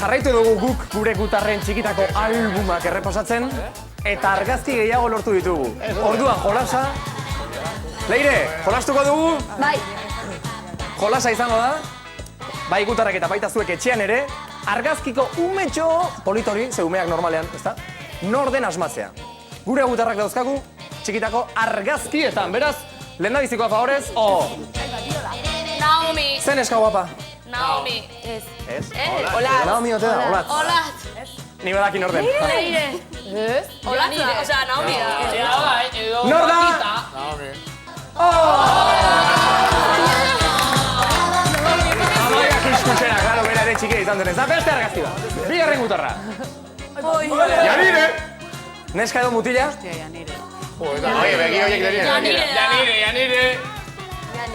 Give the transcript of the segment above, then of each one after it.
Jarraitu dugu guk gure gutarren txikitako albumak errepasatzen eta argazki gehiago lortu ditugu. Orduan jolasa. Leire, jolastuko dugu? Bai. Jolasa izango da. Bai gutarrak eta baita zuek etxean ere. Argazkiko umetxo politori, ze umeak normalean, ezta? Norden asmatzea. Gure gutarrak dauzkagu txikitako argazkietan, beraz, lehendabizikoa favorez, Naomi. Zen eska guapa? Naomi. Ez? Olatz. Naomi ote da, Olatz. Olatz. Ni badakin orden. Leire. Olatz, osea, Naomi da. Nor da? Naomi. Amaia kiskusera, galo, bera ere txikia izan denez. Da, beste argazki da. Bigarren gutarra. Janire! Neska edo mutila? Oie, begi horiek derien. Janire. Janire.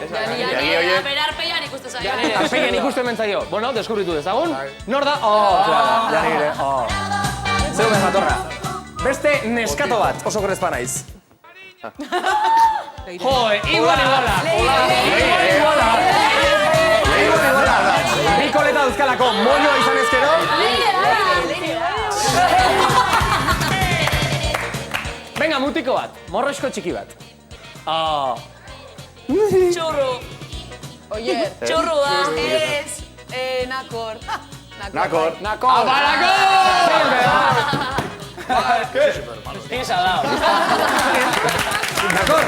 Bera arpeian ikustu zaio. Arpeien ikusten mentzaio. Bueno, deskubritu dezagun. Nor da? Claro, Janire. Zeu ben jatorra. Beste neskato bat, oso grezpa naiz. Joe, iguala. Bi koleta duzkalako moñoa izan ezkero. Venga, mutiko bat, morrosko txiki bat. Txurru. Oier. Txurru da. Ez. Nakor. Nakor. Nakor! Pisa dao. Nakor!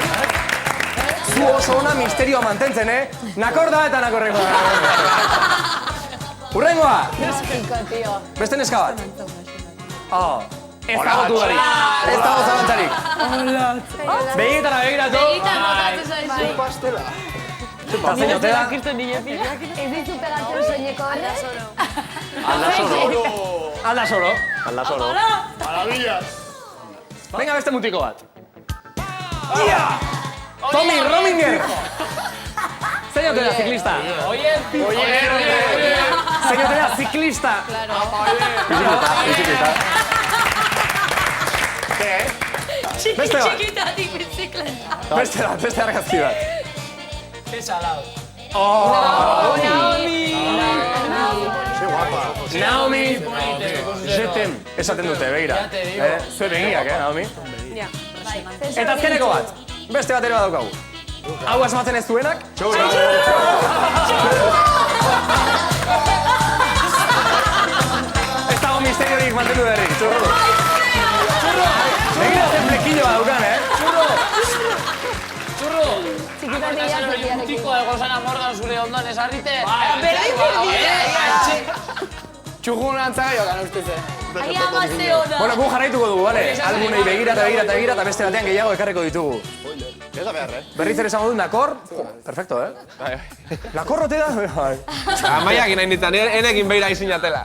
Zu oso ona misterioa mantentzen, Nakor da eta nakorrengoa. Urrengoa! Neskiko, tio. Beste neska bat. Ez dago dudarik. Ez dago zalantzarik. Begietara begiratu. Egitan notatu zaizu. Pastela. Eta zein ote da? Ez dizu pegatzen soineko horrez? Aldasoro. Aldasoro. Maravillas. Venga, beste mutiko bat. Tommy Rominger! Zein ote da, ziklista? Zein ote da, ziklista? Bizikleta. Beste bat. Txikitatik bizikleta. Beste argazki bat. Pisa dao. Naomi! Jetem. Esaten dute, begira. Zue begiak, Naomi? Eta azkeneko bat. Beste bat ere badaukagu. Hau asmatzen ez duenak? Ez dago misteriorik mantendu derrik. Txurro. Begira zen plekilloa daukan, Txurro. Txikitatik jazutiarekin. Mutiko de Gosana Morgan zure ondoan esarrite. Txugun antzaga jokan ustez, Ai, amazte hona. Bueno, gu jarraituko dugu, bale? Albunei begira eta beste batean gehiago ekarriko ditugu. ez da behar, Berriz ere esango du, Nakor? Perfecto, Nakor ote da? Amaiak nahi nintzen, enekin beira izinatela.